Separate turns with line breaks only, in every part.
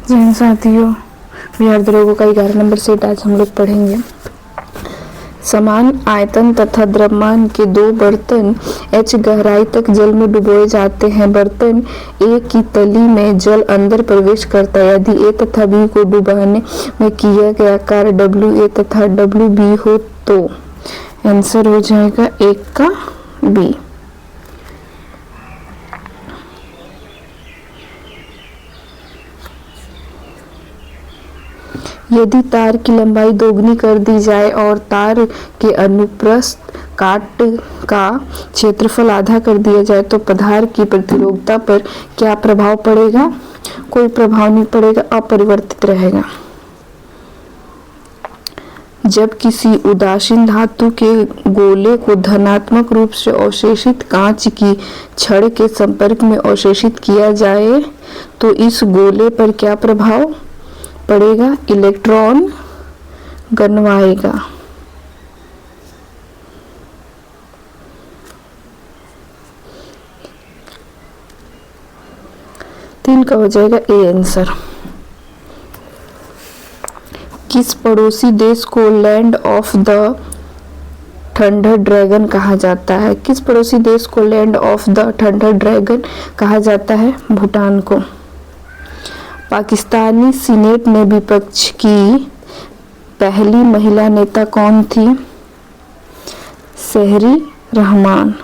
जैन साथियों, बिहार दरोगों का 11 number set आज हम लोग पढ़ेंगे। समान आयतन तथा द्रव्यमान के दो बर्तन h गहराई तक जल में डुबोए जाते हैं। बर्तन A की तली में जल अंदर प्रवेश करता है। यदि A तथा B को डुबाने में किया गया कार्य WA तथा WB हो तो आंसर हो जाएगा 1 का B। यदि तार की लंबाई दोगुनी कर दी जाए और तार के अनुप्रस्थ काट का क्षेत्रफल आधा कर दिया जाए तो पदार्थ की प्रतिरोधकता पर क्या प्रभाव पड़ेगा? कोई प्रभाव नहीं पड़ेगा, अपरिवर्तित रहेगा। जब किसी उदासीन धातु के गोले को धनात्मक रूप से अवशोषित कांच की छड़ के संपर्क में अवशोषित किया जाए तो इस गोले पर क्या प्रभाव पड़ेगा? इलेक्ट्रॉन गनवाएगा। तीन का हो जाएगा ए आंसर। किस पड़ोसी देश को land of the thunder dragon कहा जाता है? किस पड़ोसी देश को land of the thunder dragon कहा जाता है? भूटान को। पाकिस्तानी सीनेट में विपक्ष की पहली महिला नेता कौन थी? सहरी रहमान।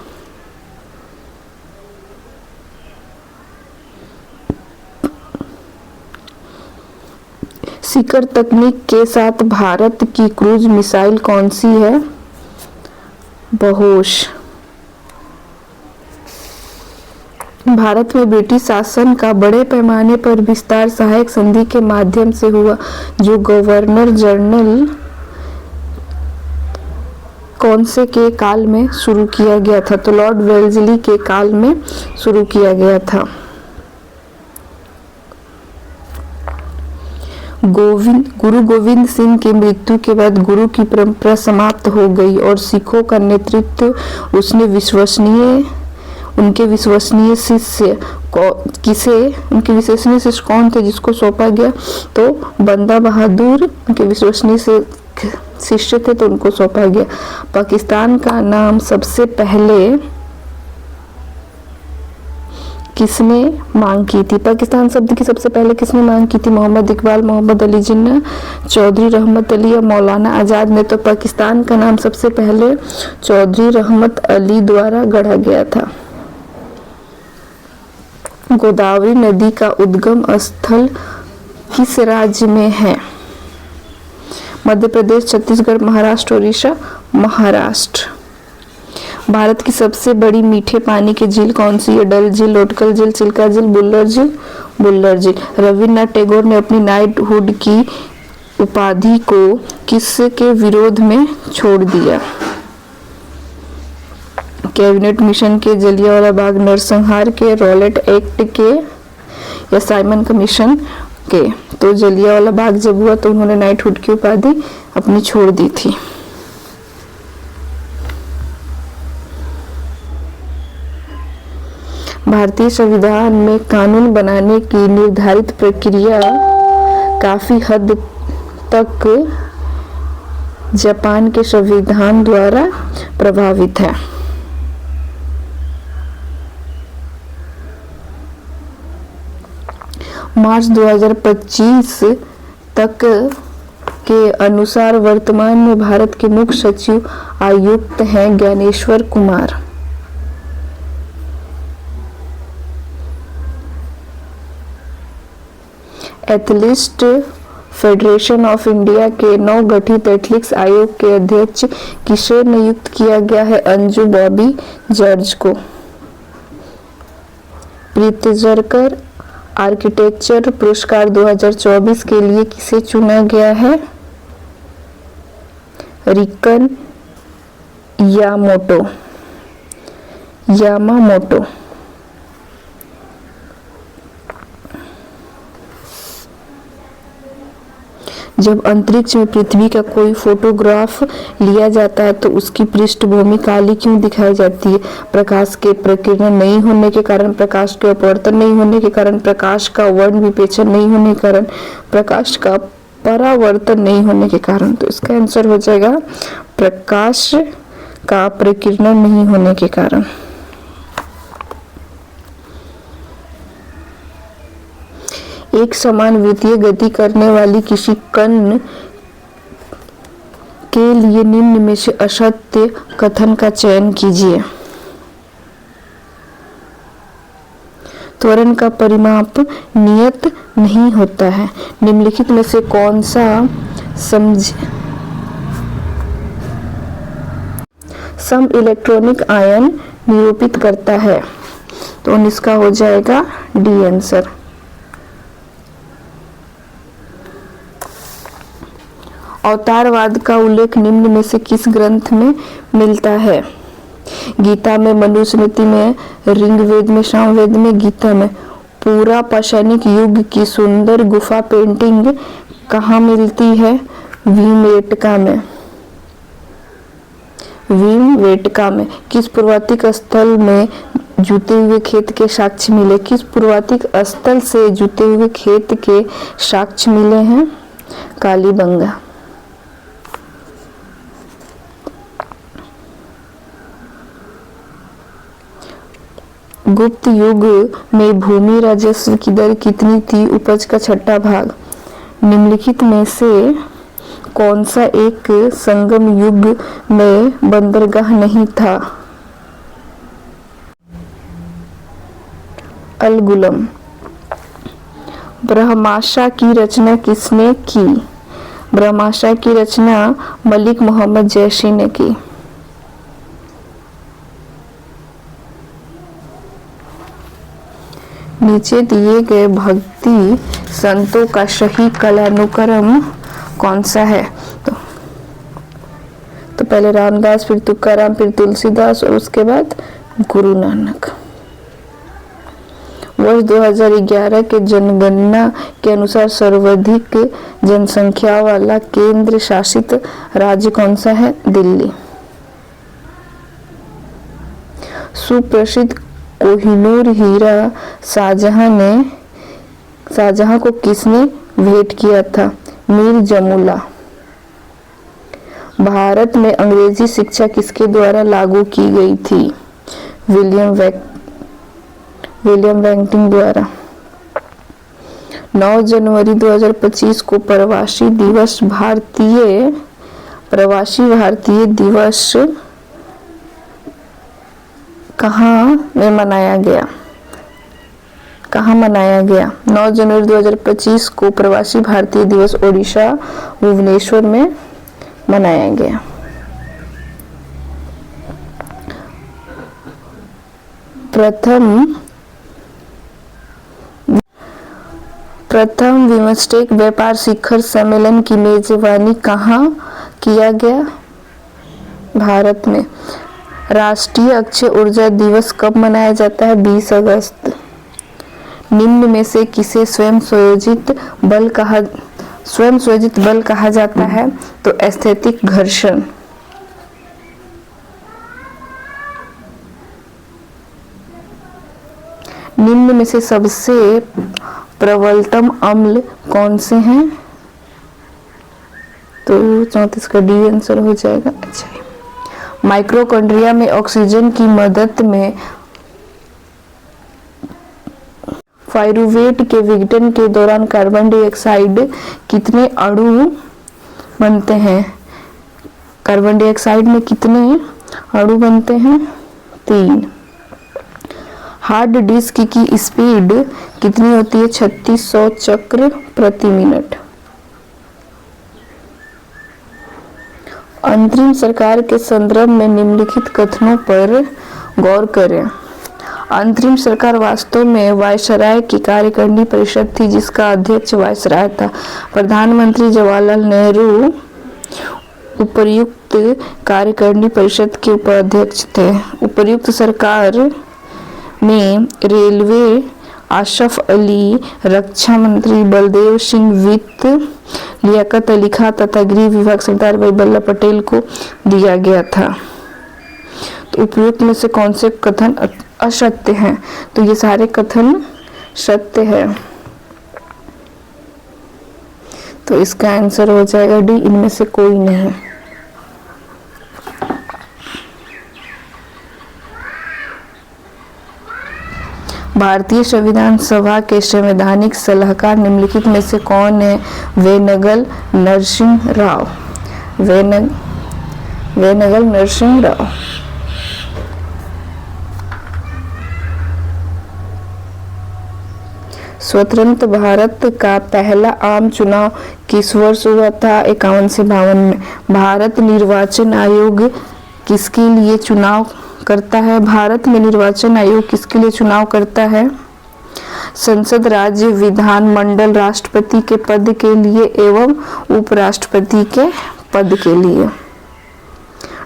शिखर तकनीक के साथ भारत की क्रूज मिसाइल कौन सी है? बहोश। भारत में ब्रिटिश शासन का बड़े पैमाने पर विस्तार सहायक संधि के माध्यम से हुआ जो गवर्नर जनरल कौन से के काल में शुरू किया गया था? तो लॉर्ड वेल्लेस्ली के काल में शुरू किया गया था। गुरु गोविंद सिंह की मृत्यु के बाद गुरु की परंपरा समाप्त हो गई और सिखों का नेतृत्व उनके विश्वसनीय शिष्य कौन थे जिसको सौंपा गया? तो बंदा बहादुर उनके विश्वसनीय शिष्य थे तो उनको सौंपा गया। पाकिस्तान का नाम सबसे पहले किसने मांग की थी? पाकिस्तान शब्द की सबसे पहले किसने मांग की थी? मोहम्मद इकबाल, मोहम्मद अली जिन्ना, चौधरी रहमत अली या मौलाना आजाद ने? तो पाकिस्तान का नाम सबसे पहले चौधरी रहमत अली द्वारा गढ़ा गया था। गोदावरी नदी का उद्गम स्थल किस राज्य में है? मध्य प्रदेश, छत्तीसगढ़, महाराष्ट्र, उड़ीसा। महाराष्ट्र। भारत की सबसे बड़ी मीठे पानी की झील कौन सी है? डल झील, लोटकल झील, चिल्का झील, बुल्लर झील। बुल्लर झील। रविन्द्रनाथ टैगोर ने अपनी नाइटहुड की उपाधि को किसके विरोध में छोड़ दिया? कैबिनेट मिशन के, जलियांवाला बाग नरसंहार के, रॉलेट एक्ट के या साइमन कमीशन के? तो जलियांवाला बाग जब हुआ तो उन्होंने नाइटहुड की उपाधि अपनी छोड़ दी थी। भारतीय संविधान में कानून बनाने की निर्धारित प्रक्रिया काफी हद तक जापान के संविधान द्वारा प्रभावित है। मार्च 2025 तक के अनुसार वर्तमान में भारत के मुख्य सचिव आयुक्त हैं Dnyaneshwar Kumar. Athlete federation of India के नवगठित एथलेटिक्स आयोग के अध्यक्ष किसे नियुक्त किया गया है? अंजू बॉबी जॉर्ज को। प्रित्जकर आर्किटेक्चर पुरस्कार 2024 के लिए किसे चुना गया है? रिकन यामामोटो। जब अंतरिक्ष में पृथ्वी का कोई फोटोग्राफ लिया जाता है तो उसकी पृष्ठभूमि काली क्यों दिखाई जाती है? प्रकाश के प्रकीर्णन नहीं होने के कारण, प्रकाश के अपवर्तन नहीं होने के कारण, प्रकाश का वर्ण विपेचन नहीं होने के कारण, प्रकाश का परावर्तन नहीं होने के कारण। तो इसका आंसर हो जाएगा प्रकाश का प्रकीर्णन नहीं होने के कारण। एक समान वृत्तीय गति करने वाली किसी कण के लिए निम्न में से असत्य कथन का चयन कीजिए। त्वरण का परिमाप नियत नहीं होता है। निम्नलिखित में से कौन सा सम इलेक्ट्रॉनिक आयन निरूपित करता है? तो इसका हो जाएगा डी आंसर। अवतारवाद का उल्लेख निम्न में से किस ग्रंथ में मिलता है? गीता में, मनुस्मृति में, ऋग्वेद में, सामवेद में, गीता में। पूरा पाषाणिक युग की सुंदर गुफा पेंटिंग कहाँ मिलती है? भीमबेटका में। भीमबेटका में। किस पुरातात्विक स्थल में जुते हुए खेत के साक्ष्य मिले? किस पुरातात्विक स्थल से जुते हुए खेत के साक्ष्य मिले हैं? कालीबंगा। गुप्त युग में भूमि राजस्व की दर कितनी थी? उपज का छठा भाग। निम्नलिखित में से कौन सा एक संगम युग में बंदरगाह नहीं था? अलगुलम। ब्रह्माशा की रचना किसने की? ब्रह्माशा की रचना मलिक मोहम्मद जैशी ने की। नीचे दिए गए भक्ति संतों का सही कालानुक्रम कौन सा है? तो पहले रामदास, फिर तुकाराम, फिर तुलसीदास और उसके बाद गुरु नानक। वर्ष 2011 के जनगणना के अनुसार सर्वाधिक जनसंख्या वाला केंद्र शासित राज्य कौन सा है? दिल्ली। सुप्रसिद्ध कोहिनूर हीरा शाहजहां को किसने भेंट किया था? मीर जमुला। भारत में अंग्रेजी शिक्षा किसके द्वारा लागू की गई थी? विलियम बेंटिंक द्वारा। 9 जनवरी 2025 को प्रवासी भारतीय दिवस कहाँ मनाया गया? 9 जनवरी 2025 को प्रवासी भारतीय दिवस ओडिशा भुवनेश्वर में मनाया गया। प्रथम बिम्स्टेक व्यापार शिखर सम्मेलन की मेजबानी कहाँ किया गया? भारत में। राष्ट्रीय अक्षय ऊर्जा दिवस कब मनाया जाता है? 20 अगस्त। निम्न में से किसे स्वयं स्वयोजित बल कहा जाता है? तो एस्थेटिक घर्षण। निम्न में से सबसे प्रबलतम अम्ल कौन से हैं? तो 34 का डी आंसर हो जाएगा। अच्छा, माइक्रोकॉन्ड्रिया में ऑक्सीजन की मदद में पाइरूवेट के विघटन के दौरान कार्बन डाइऑक्साइड कितने अणु बनते हैं? कार्बन डाइऑक्साइड में कितने अणु बनते हैं? 3। हार्ड डिस्क की स्पीड कितनी होती है? 3600 चक्र प्रति मिनट। अंतरिम सरकार के संदर्भ में निम्नलिखित कथनों पर गौर करें। अंतरिम सरकार वास्तव में वायसराय की कार्यकारिणी परिषद थी जिसका अध्यक्ष वायसराय था। प्रधानमंत्री जवाहरलाल नेहरू उपर्युक्त कार्यकारिणी परिषद के उपाध्यक्ष थे। उपर्युक्त सरकार में रेलवे आशफ अली रक्षा मंत्री, बलदेव सिंह वित्त, लियाकत अली खां तथा गृह विभाग सरदार वल्लभ पटेल को दिया गया था। तो उपयुक्त में से कौन से कथन असत्य हैं? तो ये सारे कथन सत्य है। तो इसका आंसर हो जाएगा डी, इनमें से कोई नहीं। भारतीय संविधान सभा के संवैधानिक सलाहकार निम्नलिखित में से कौन है? वेनगल नरसिंह राव। वेनगल नरसिंह राव। स्वतंत्र भारत का पहला आम चुनाव किस वर्ष हुआ था? 51 से 52 में। भारत निर्वाचन आयोग किसके लिए चुनाव करता है? भारत में निर्वाचन आयोग किसके लिए चुनाव करता है? संसद, राज्य, विधानमंडल, राष्ट्रपति के पद के लिए एवं उपराष्ट्रपति के पद के लिए।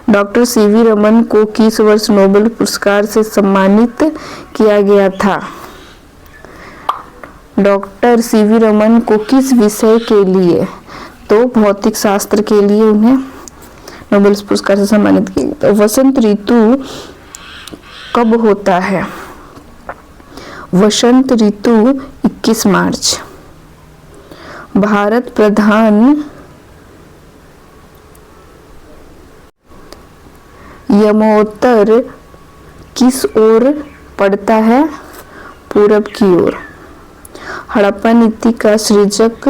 डॉक्टर सीवी रमन को किस वर्ष नोबेल पुरस्कार से सम्मानित किया गया था? डॉक्टर सीवी रमन को किस विषय के लिए? तो भौतिक शास्त्र के लिए उन्हें नोबेल पुरस्कार से सम्मानित किया गया। वसंत ऋतु कब होता है? वसंत ऋतु 21 मार्च। भारत प्रधान यमोत्तर किस ओर पड़ता है? पूरब की ओर। हड़प्पा नीति का सृजक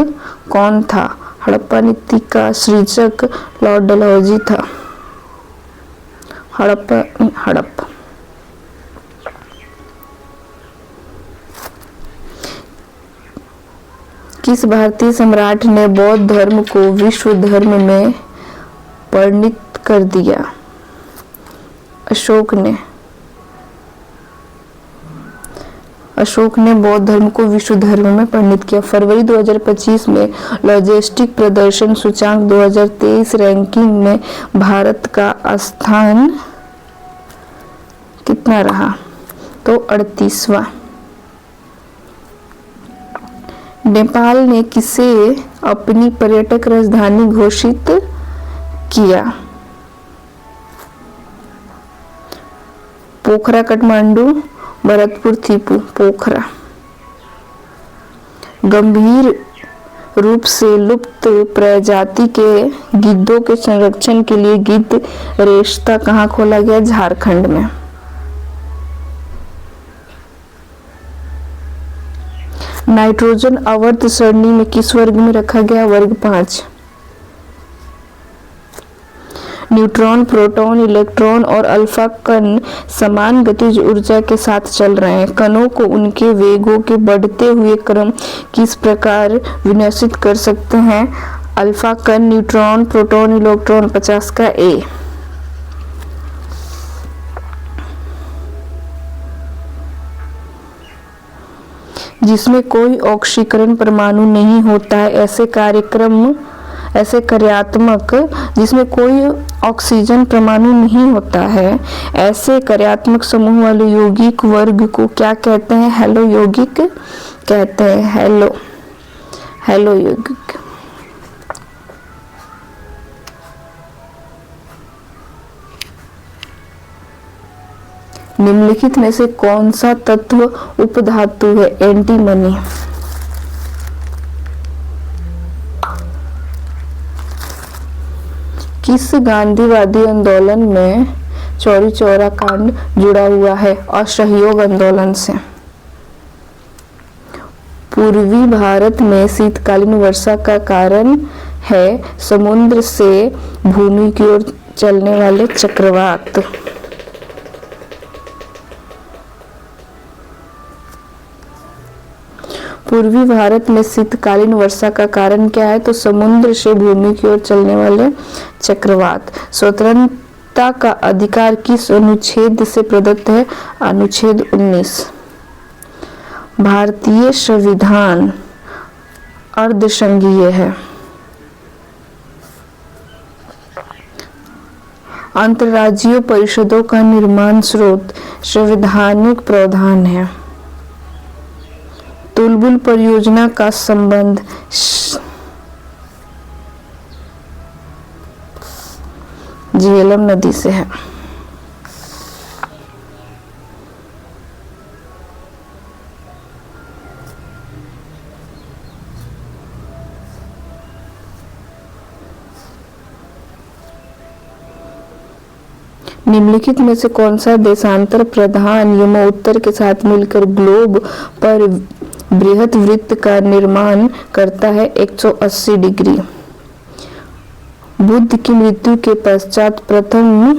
कौन था? हड़प्पा नीति का सृजक लॉर्ड डलहौजी था। हड़प्पा। किस भारतीय सम्राट ने बौद्ध धर्म को विश्व धर्म में परिणत कर दिया? अशोक ने बौद्ध धर्म को विश्व धर्म में परिणत किया। फरवरी 2025 में लॉजिस्टिक प्रदर्शन सूचांक 2023 रैंकिंग में भारत का स्थान कितना रहा? तो 38वां। नेपाल ने किसे अपनी पर्यटक राजधानी घोषित किया? पोखरा, काठमांडू, भरतपुर, थिम्पू। पोखरा। गंभीर रूप से लुप्त प्रजाति के गिद्धों के संरक्षण के लिए गिद्ध रेस्ता कहाँ खोला गया? झारखंड में। नाइट्रोजन आवर्त सरणी में किस वर्ग में रखा गया? वर्ग 5। न्यूट्रॉन, प्रोटॉन, इलेक्ट्रॉन और अल्फा कण समान गतिज ऊर्जा के साथ चल रहे हैं। कणों को उनके वेगों के बढ़ते हुए क्रम किस प्रकार विन्यसित कर सकते हैं? अल्फा कण, न्यूट्रॉन, प्रोटॉन, इलेक्ट्रॉन। 50 का ए। जिसमें कोई ऑक्सीकरण परमाणु नहीं होता है, ऐसे कार्यात्मक जिसमें कोई ऑक्सीजन परमाणु नहीं होता है, ऐसे कार्यात्मक समूह वाले यौगिक वर्ग को क्या कहते हैं? हेलो यौगिक कहते हैं। हेलो यौगिक। निम्नलिखित में से कौन सा तत्व उपधातु है? एंटीमनी। किस गांधीवादी आंदोलन में चौरी चौरा कांड जुड़ा हुआ है? असहयोग आंदोलन से। पूर्वी भारत में शीतकालीन वर्षा का कारण है समुद्र से भूमि की ओर चलने वाले चक्रवात। पूर्वी भारत में शीतकालीन वर्षा का कारण क्या है? तो समुद्र से भूमि की ओर चलने वाले चक्रवात। स्वतंत्रता का अधिकार किस अनुच्छेद से प्रदत्त है? अनुच्छेद 19। भारतीय संविधान अर्धसंघीय है। अंतर्राज्यीय परिषदों का निर्माण स्रोत संवैधानिक प्रावधान है। तुलबुल परियोजना का संबंध झेलम नदी से है। निम्नलिखित में से कौन सा देशांतर प्रधान यमोत्तर के साथ मिलकर ग्लोब पर बृहत वृत्त का निर्माण करता है 180 डिग्री? बुद्ध की मृत्यु के पश्चात प्रथम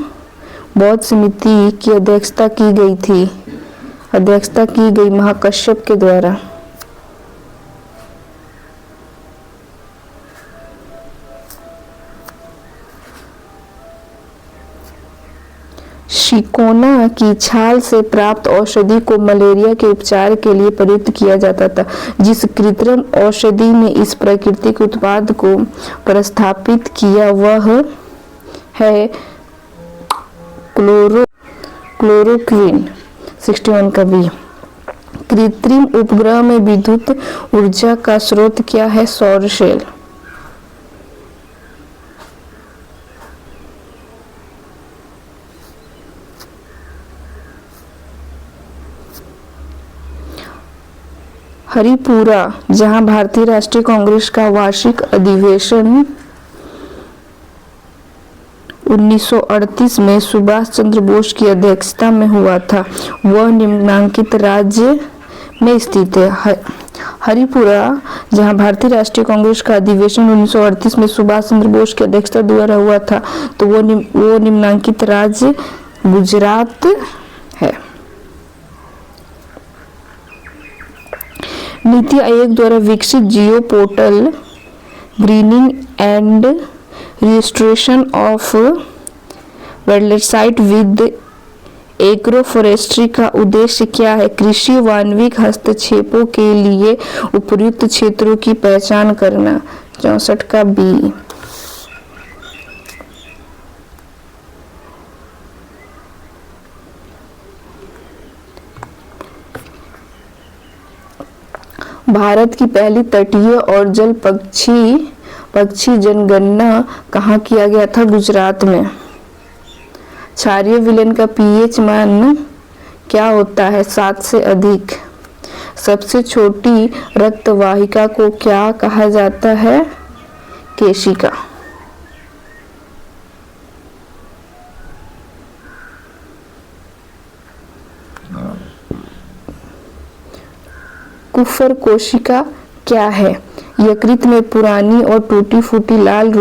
बौद्ध समिति की अध्यक्षता की गई महाकश्यप के द्वारा। शिकोना की छाल से प्राप्त औषधि को मलेरिया के उपचार के लिए प्रयुक्त किया जाता था। जिस कृत्रिम औषधि ने इस प्राकृतिक उत्पाद को प्रस्थापित किया वह है क्लोरोक्विन। 61 का बी। कृत्रिम उपग्रह में विद्युत ऊर्जा का स्रोत क्या है? सौर सेल। हरिपुरा, जहां भारतीय राष्ट्रीय कांग्रेस का वार्षिक अधिवेशन 1938 में सुभाष चंद्र बोस की अध्यक्षता में हुआ था, वह निम्नांकित राज्य में स्थित है। हरिपुरा, जहां भारतीय राष्ट्रीय कांग्रेस का अधिवेशन 1938 में सुभाष चंद्र बोस की अध्यक्षता द्वारा हुआ था, तो वो निम्नांकित राज्य गुजरात है। नीति आयोग द्वारा विकसित geo portal greening and restoration of वेल्डसाइट विद एग्रोफोरेस्ट्री का उद्देश्य क्या है? कृषि वाणिज्यिक हस्तक्षेपों के लिए उपयुक्त क्षेत्रों की पहचान करना। 64 का बी। भारत की पहली तटीय और जल पक्षी जनगणना कहाँ किया गया था? गुजरात में। क्षारीय विलयन का पीएच मान क्या होता है? 7 से अधिक। सबसे छोटी रक्तवाहिका को क्या कहा जाता है? केशिका। कुफर कोशिका क्या है? यकृत में पुरानी और टूटी फूटी लाल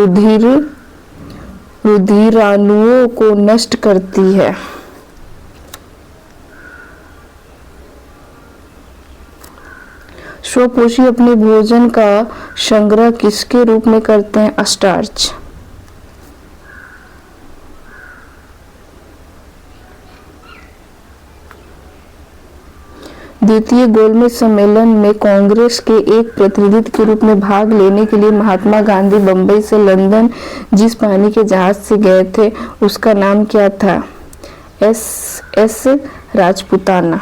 रुधिराणुओं को नष्ट करती है। स्वपोषी अपने भोजन का संग्रह किसके रूप में करते हैं? स्टार्च। द्वितीय गोलमेज सम्मेलन में कांग्रेस के एक प्रतिनिधि के रूप में भाग लेने के लिए महात्मा गांधी बंबई से लंदन जिस पानी के जहाज से गए थे उसका नाम क्या था? एस राजपुताना।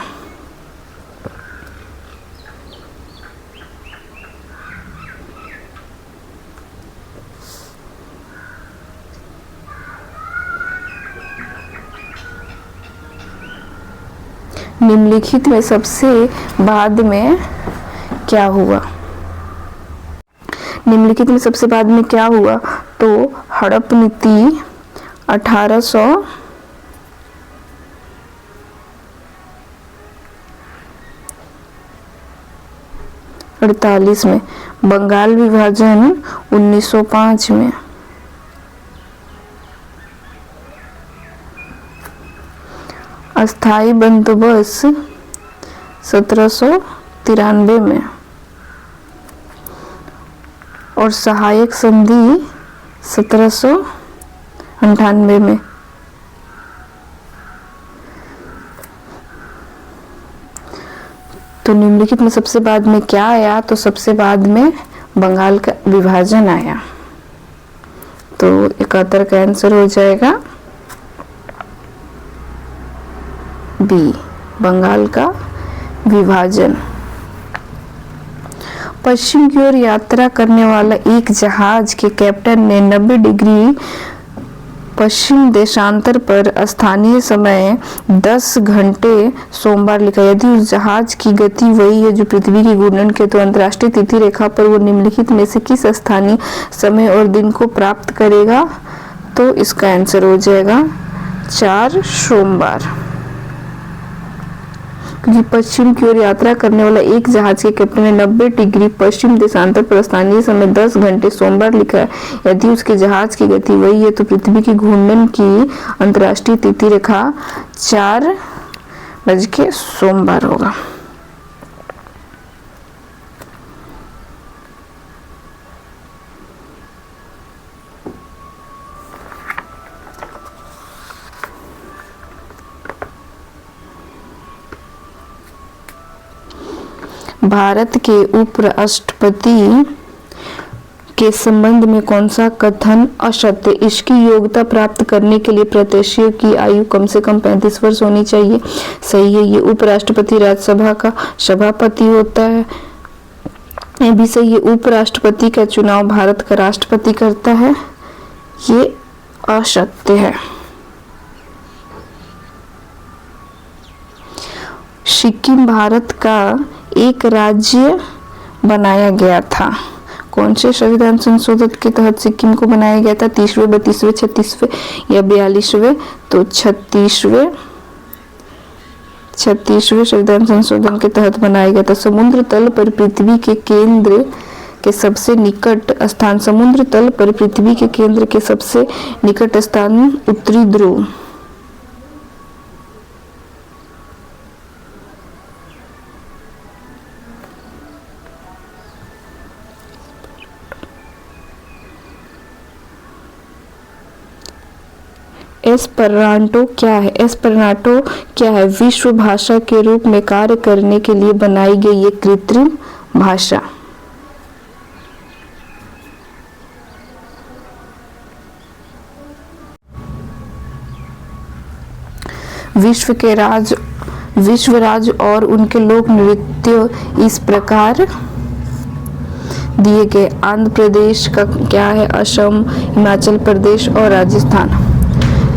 निम्नलिखित में सबसे बाद में क्या हुआ? निम्नलिखित में सबसे बाद में क्या हुआ? तो हड़प नीति 1848 में, बंगाल विभाजन 1905 में, अस्थाई बंदोबस्त 1793 में और सहायक संधि 1798 में। तो निम्नलिखित में सबसे बाद में क्या आया? तो सबसे बाद में बंगाल का विभाजन आया। तो 71 का आंसर हो जाएगा बी, बंगाल का विभाजन। पश्चिम की ओर यात्रा करने वाला एक जहाज के कैप्टन ने 90 डिग्री पश्चिम देशांतर पर स्थानीय समय 10 घंटे सोमवार लिखा। यदि उस जहाज की गति वही है जो पृथ्वी की घूर्णन के तो अंतर्राष्ट्रीय तिथि रेखा पर वो निम्नलिखित में से किस स्थानीय समय और दिन को प्राप्त करेगा? तो इसका आंसर हो जाएगा 4 सोमवार। क्योंकि पश्चिम की ओर यात्रा करने वाला एक जहाज के कैप्टन ने 90 डिग्री पश्चिम देशांतर पर स्थानीय समय 10 घंटे सोमवार लिखा है। यदि उसके जहाज की गति वही है तो पृथ्वी की घूर्णन की अंतर्राष्ट्रीय तिथि रेखा 4 बजे सोमवार होगा। भारत के उपराष्ट्रपति के संबंध में कौन सा कथन असत्य? इसकी योग्यता प्राप्त करने के लिए प्रत्याशियों की आयु कम से कम 35 वर्ष होनी चाहिए। सही है। ये उपराष्ट्रपति राज्यसभा का सभापति होता है। ये भी सही है। उपराष्ट्रपति का चुनाव भारत का राष्ट्रपति करता है। ये असत्य है। सिक्किम भारत का एक राज्य बनाया गया था। कौन से संविधान संशोधन के तहत सिक्किम को बनाया गया था? 30वें, 32वें, 36वें या 42वें? तो 36वें संविधान संशोधन के तहत बनाया गया था। समुद्र तल पर पृथ्वी के केंद्र के सबसे निकट स्थान, समुद्र तल पर पृथ्वी के केंद्र के सबसे निकट स्थान उत्तरी ध्रुव। एस्पेरांटो क्या है? एस्पेरांटो क्या है? विश्व भाषा के रूप में कार्य करने के लिए बनाई गई एक कृत्रिम भाषा। विश्व राज्य और उनके लोक नृत्य इस प्रकार दिए गए। आंध्र प्रदेश का क्या है? असम, हिमाचल प्रदेश और राजस्थान।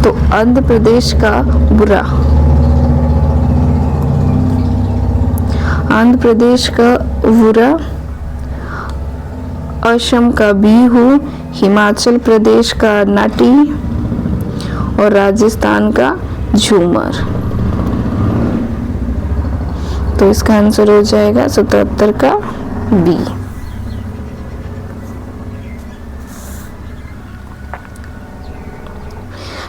तो आंध्र प्रदेश का बुरा, आंध्र प्रदेश का बुरा, असम का बिहू, हिमाचल प्रदेश का नाटी और राजस्थान का झूमर। तो इसका आंसर हो जाएगा 77 का बी।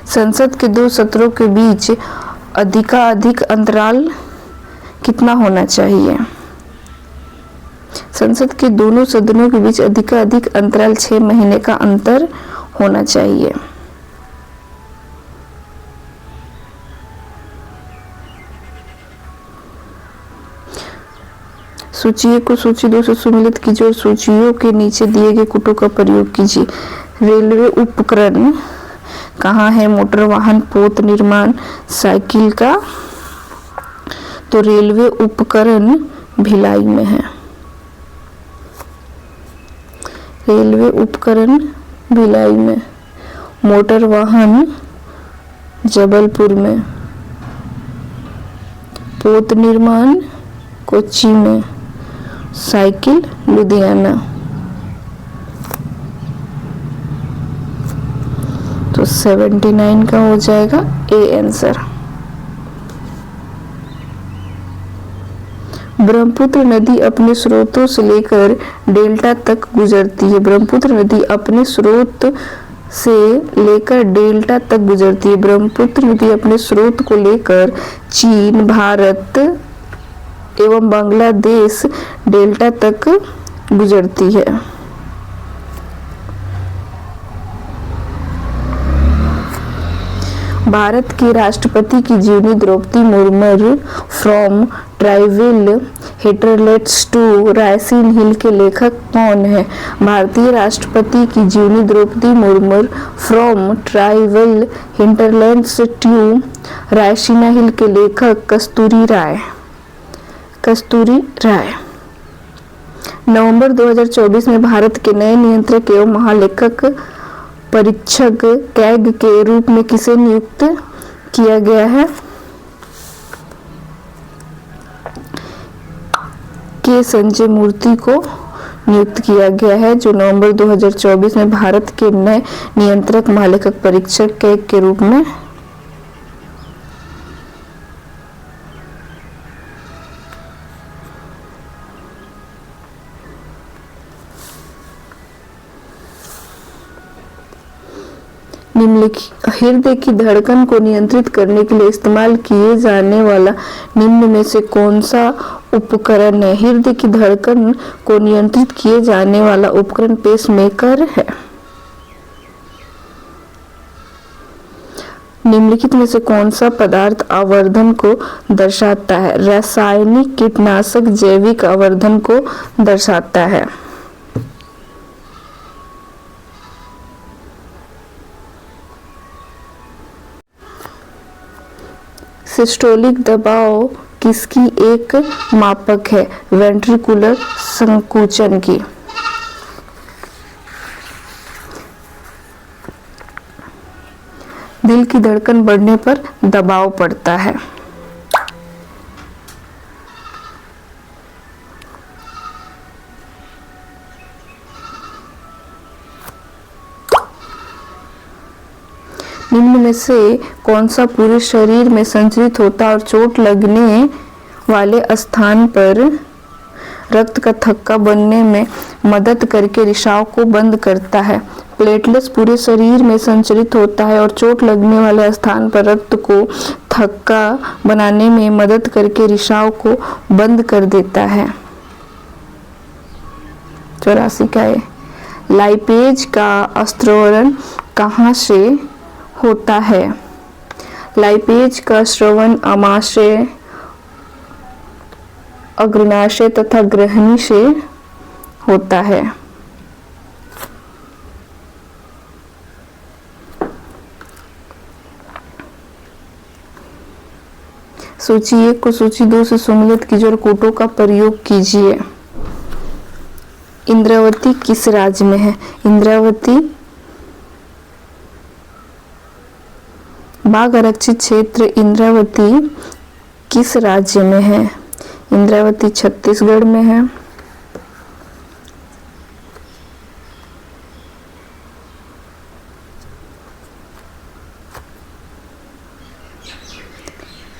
संसद के 2 सत्रों के बीच अधिकाधिक अंतराल कितना होना चाहिए? संसद के दोनों सदनों के बीच अधिकाधिक अंतराल 6 महीने का अंतर होना चाहिए। सूची को सूची 2 से सम्मिलित कीजिए और सूचियों के नीचे दिए गए कूटों का प्रयोग कीजिए। रेलवे उपकरण कहाँ है? मोटर वाहन, पोत निर्माण, साइकिल का। तो रेलवे उपकरण भिलाई में है। रेलवे उपकरण भिलाई में, मोटर वाहन जबलपुर में, पोत निर्माण कोच्चि में, साइकिल लुधियाना। तो 79 का हो जाएगा ए आंसर। ब्रह्मपुत्र नदी अपने स्रोतों से लेकर डेल्टा तक गुजरती है। ब्रह्मपुत्र नदी अपने स्रोत से लेकर डेल्टा तक गुजरती है। ब्रह्मपुत्र नदी अपने स्रोत को लेकर चीन, भारत एवं बांग्लादेश डेल्टा तक गुजरती है। भारत के राष्ट्रपति की जीवनी Draupadi Murmu from tribal hinterlands to Raisina hill के लेखक कौन है? भारतीय राष्ट्रपति की जीवनी Draupadi Murmu from tribal hinterlands to Raisina hill के लेखक कस्तूरी राय। नवंबर 2024 में भारत के नए नियंत्रक एवं महालेखक परीक्षक कैग के रूप में किसे नियुक्त किया गया है? के संजय मूर्ति को नियुक्त किया गया है, जो नवंबर 2024 में भारत के नए नियंत्रक महालेखक परीक्षक कैग के रूप में निम्नलिखित हृदय की धड़कन को नियंत्रित करने के लिए इस्तेमाल किए जाने वाला निम्न में से कौन सा उपकरण है? हृदय की धड़कन को नियंत्रित किए जाने वाला उपकरण पेसमेकर है। निम्नलिखित में से कौन सा पदार्थ आवर्धन को दर्शाता है? रासायनिक, कीटनाशक, जैविक आवर्धन को दर्शाता है। सिस्टोलिक दबाव किसकी एक मापक है? वेंट्रिकुलर संकुचन की। दिल की धड़कन बढ़ने पर दबाव पड़ता है। निम्न में से कौन सा पूरे शरीर में संचरित होता है और चोट लगने वाले स्थान पर रक्त का थक्का बनने में मदद करके रिसाव को बंद करता है? प्लेटलेट्स पूरे शरीर में संचरित होता है और चोट लगने वाले स्थान पर रक्त को थक्का बनाने में मदद करके रिसाव को बंद कर देता है। 84 का है। लाइपेज का स्त्रवण कहाँ से होता है? लाइपेज का स्रवण आमाशय, अग्रनाशय तथा ग्रहणी से होता है। सूची 1 को सूची 2 से सम्मिलित कीजिए और कोटों का प्रयोग कीजिए। इंद्रावती किस राज्य में है? इंद्रावती बाघ आरक्षित क्षेत्र इंद्रावती किस राज्य में है? इंद्रावती छत्तीसगढ़ में है।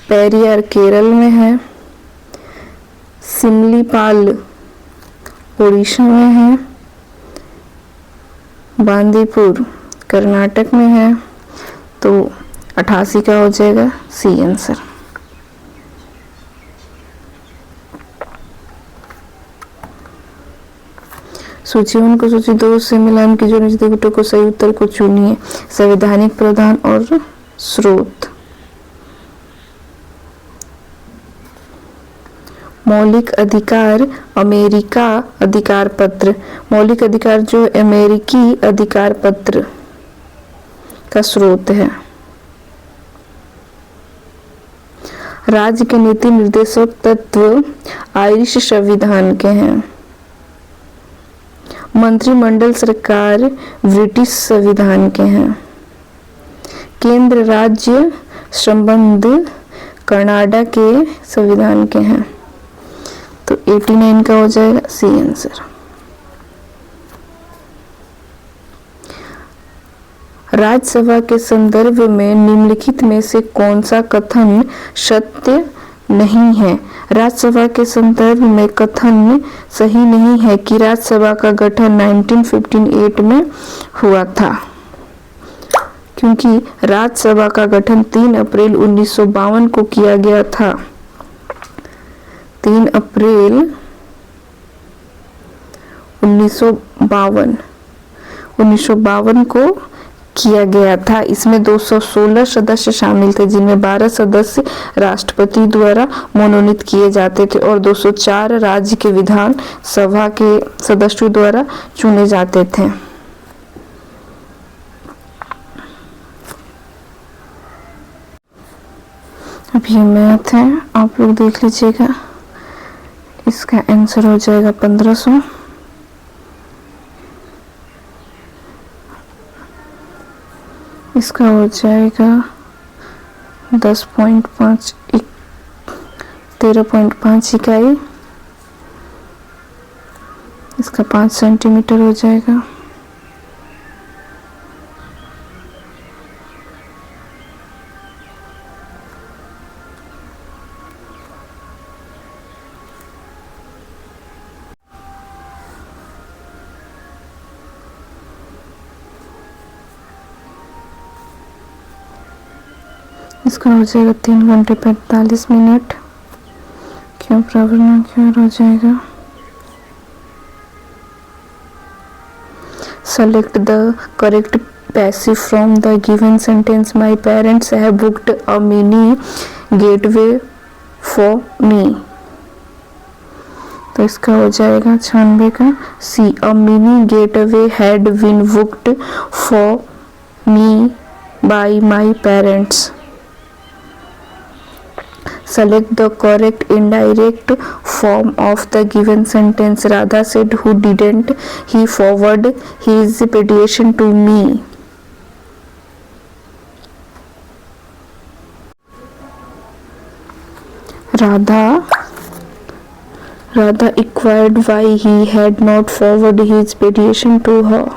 पेरियार केरल में है। सिमलीपाल उड़ीसा में है। बांदीपुर कर्नाटक में है। तो 88 का हो जाएगा सी आंसर। सूची 1 को सूची 2 से मिलान कीजिए, नीचे गुटों को सही उत्तर को चुनिए। संवैधानिक प्रावधान और स्रोत। मौलिक अधिकार अमेरिका अधिकार पत्र। मौलिक अधिकार जो अमेरिकी अधिकार पत्र का स्रोत है। राज्य के नीति निर्देशक तत्व आयरिश संविधान के हैं। मंत्रिमंडल सरकार ब्रिटिश संविधान के हैं। केंद्र राज्य संबंध कनाडा के संविधान के हैं। तो 89 का हो जाएगा सी आंसर। राज्यसभा के संदर्भ में निम्नलिखित में से कौन सा कथन सत्य नहीं है? राज्यसभा के संदर्भ में कथन सही नहीं है कि राज्यसभा का गठन 1958 में हुआ था, क्योंकि राज्यसभा का गठन 3 अप्रैल 1952 को किया गया था। 3 अप्रैल 1952 को किया गया था। इसमें 216 सदस्य शामिल थे, जिनमें 12 सदस्य राष्ट्रपति द्वारा मनोनीत किए जाते थे और 204 राज्य के विधान सभा के सदस्यों द्वारा चुने जाते थे। अब ये मैथ है, आप लोग देख लीजिएगा। इसका आंसर हो जाएगा 1500। इसका हो जाएगा 10.5 13.5 इकाई। इसका 5 सेंटीमीटर हो जाएगा। इसका हो जाएगा 3 घंटे 45 मिनट। क्यों प्रवर्ण क्यों हो जाएगा। Select the correct passive from the given sentence. My parents have booked a mini getaway for me. तो इसका हो जाएगा 96 का C. A mini getaway had been booked for me by my parents. Select the correct indirect form of the given sentence. Radha said, "Who didn't he forward his petition to me?" Radha inquired why he had not forwarded his petition to her.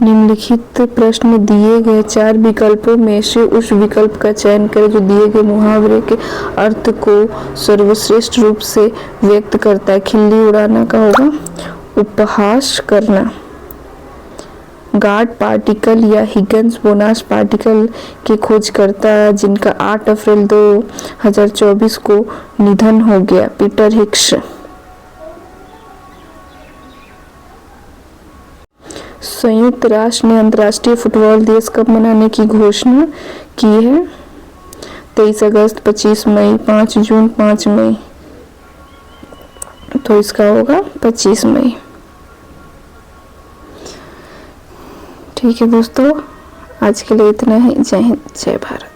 निम्नलिखित प्रश्न दिए गए 4 विकल्पों में से उस विकल्प का चयन करें जो दिए गए मुहावरे के अर्थ को सर्वश्रेष्ठ रूप से व्यक्त करता है। खिल्ली उड़ाना का होगा उपहास करना। गाड पार्टिकल या हिगन्स बोनास पार्टिकल के खोजकर्ता जिनका 8 अप्रैल 2024 को निधन हो गया, पीटर हिग्स। संयुक्त राष्ट्र ने अंतर्राष्ट्रीय फुटबॉल दिवस कब मनाने की घोषणा की है? 23 अगस्त, 25 मई, 5 जून, 5 मई। तो इसका होगा 25 मई। ठीक है दोस्तों, आज के लिए इतना ही। जय हिंद, जय भारत।